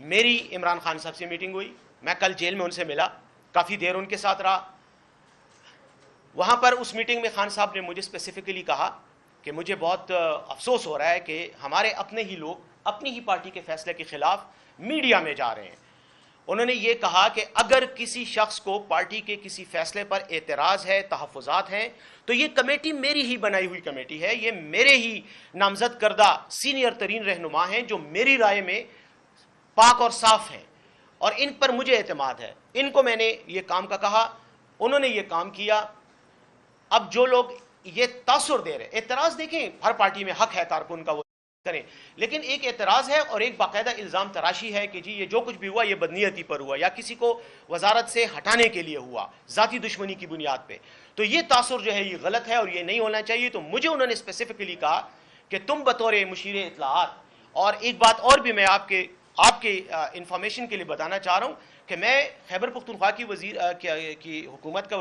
میری عمران خان صاحب سے میٹنگ ہوئی, میں کل جیل میں ان سے ملا, کافی دیر ان کے ساتھ رہا. وہاں پر اس میٹنگ میں خان صاحب نے مجھے اسپیسیفکلی کہا کہ مجھے بہت افسوس ہو رہا ہے کہ ہمارے اپنے ہی لوگ اپنی ہی پارٹی کے فیصلے کے خلاف میڈیا میں جا رہے ہیں. انہوں نے یہ کہا کہ اگر کسی شخص کو پارٹی کے کسی فیصلے پر اعتراض ہے, تحفظات ہیں, تو یہ کمیٹی میری ہی بنائی ہوئی کمیٹی ہے, یہ میرے ہی نامزد کردہ سینئر ترین رہنما ہیں جو میری رائے میں پاک اور صاف ہیں, اور ان پر مجھے اعتماد ہے. ان کو میں نے یہ کام کا کہا, انہوں نے یہ کام کیا. اب جو لوگ یہ تاثر دے رہے, اعتراض دیکھیں ہر پارٹی میں حق ہے کارکن کا وہ کریں, لیکن ایک اعتراض ہے اور ایک باقاعدہ الزام تراشی ہے کہ جی یہ جو کچھ بھی ہوا یہ بدنیتی پر ہوا یا کسی کو وزارت سے ہٹانے کے لیے ہوا ذاتی دشمنی کی بنیاد پہ, تو یہ تاثر جو ہے یہ غلط ہے اور یہ نہیں ہونا چاہیے. تو مجھے انہوں نے اسپیسیفکلی کہا کہ تم بطور مشیر اطلاعات, اور ایک بات اور بھی میں آپ کے انفارمیشن کے لیے بتانا چاہ رہا ہوں کہ میں خیبر پختونخوا کی حکومت کا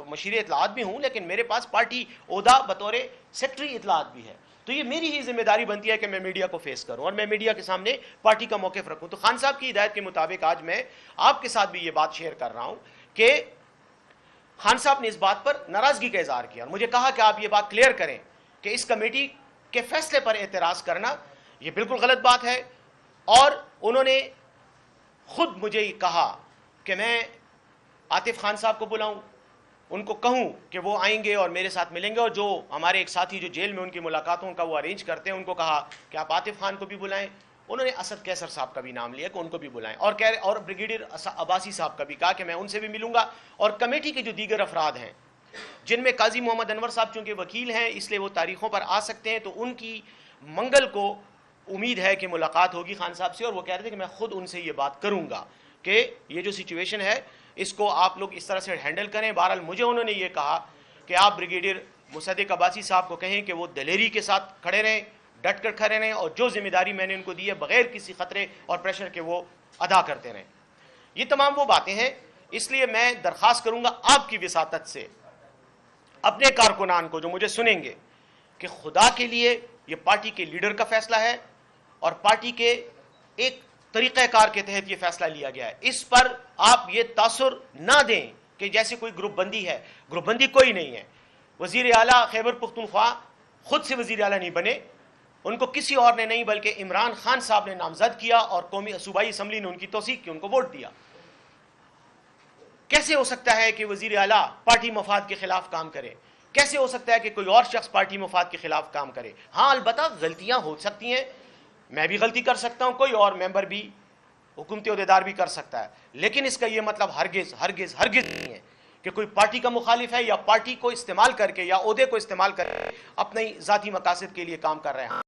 مشیر اطلاعات بھی ہوں, لیکن میرے پاس پارٹی عہدہ بطور سیکٹری اطلاعات بھی ہے. تو یہ میری ہی ذمہ داری بنتی ہے کہ میں میڈیا کو فیس کروں اور میں میڈیا کے سامنے پارٹی کا موقف رکھوں. تو خان صاحب کی ہدایت کے مطابق آج میں آپ کے ساتھ بھی یہ بات شیئر کر رہا ہوں کہ خان صاحب نے اس بات پر ناراضگی کا اظہار کیا اور مجھے کہا کہ آپ یہ بات کلیئر کریں کہ اس کمیٹی کے فیصلے پر اعتراض کرنا یہ بالکل غلط بات ہے. اور انہوں نے خود مجھے کہا کہ میں عاطف خان صاحب کو بلاؤں, ان کو کہوں کہ وہ آئیں گے اور میرے ساتھ ملیں گے, اور جو ہمارے ایک ساتھی جو جیل میں ان کی ملاقاتوں کا وہ ارینج کرتے ہیں ان کو کہا کہ آپ عاطف خان کو بھی بلائیں. انہوں نے اسد کیسر صاحب کا بھی نام لیا کہ ان کو بھی بلائیں, اور بریگیڈیئر عباسی صاحب کا بھی کہا کہ میں ان سے بھی ملوں گا. اور کمیٹی کے جو دیگر افراد ہیں جن میں قاضی محمد انور صاحب چونکہ وکیل ہیں اس لیے وہ تاریخوں پر آ سکتے ہیں, تو ان کی منگل کو امید ہے کہ ملاقات ہوگی خان صاحب سے, اور وہ کہہ رہے تھے کہ میں خود ان سے یہ بات کروں گا کہ یہ جو سچویشن ہے اس کو آپ لوگ اس طرح سے ہینڈل کریں. بہرحال مجھے انہوں نے یہ کہا کہ آپ بریگیڈیئر مصدق عباسی صاحب کو کہیں کہ وہ دلیری کے ساتھ کھڑے رہیں, ڈٹ کر کھڑے رہیں, اور جو ذمہ داری میں نے ان کو دی ہے بغیر کسی خطرے اور پریشر کے وہ ادا کرتے رہیں. یہ تمام وہ باتیں ہیں, اس لیے میں درخواست کروں گا آپ کی وساطت سے اپنے کارکنان کو جو مجھے سنیں گے کہ خدا کے لیے یہ پارٹی کے لیڈر کا فیصلہ ہے اور پارٹی کے ایک طریقہ کار کے تحت یہ فیصلہ لیا گیا ہے. اس پر آپ یہ تاثر نہ دیں کہ جیسے کوئی گروپ بندی ہے, گروپ بندی کوئی نہیں ہے. وزیر اعلیٰ خیبر پختونخوا خود سے وزیر اعلیٰ نہیں بنے, ان کو کسی اور نے نہیں بلکہ عمران خان صاحب نے نامزد کیا اور قومی صوبائی اسمبلی نے ان کی توثیق کی, ان کو ووٹ دیا. کیسے ہو سکتا ہے کہ وزیر اعلیٰ پارٹی مفاد کے خلاف کام کرے؟ کیسے ہو سکتا ہے کہ کوئی اور شخص پارٹی مفاد کے خلاف کام کرے؟ ہاں البتہ غلطیاں ہو سکتی ہیں, میں بھی غلطی کر سکتا ہوں, کوئی اور ممبر بھی حکومتی عہدیدار بھی کر سکتا ہے, لیکن اس کا یہ مطلب ہرگز ہرگز ہرگز نہیں ہے کہ کوئی پارٹی کا مخالف ہے یا پارٹی کو استعمال کر کے یا عہدے کو استعمال کر کے اپنے ذاتی مقاصد کے لیے کام کر رہے ہیں.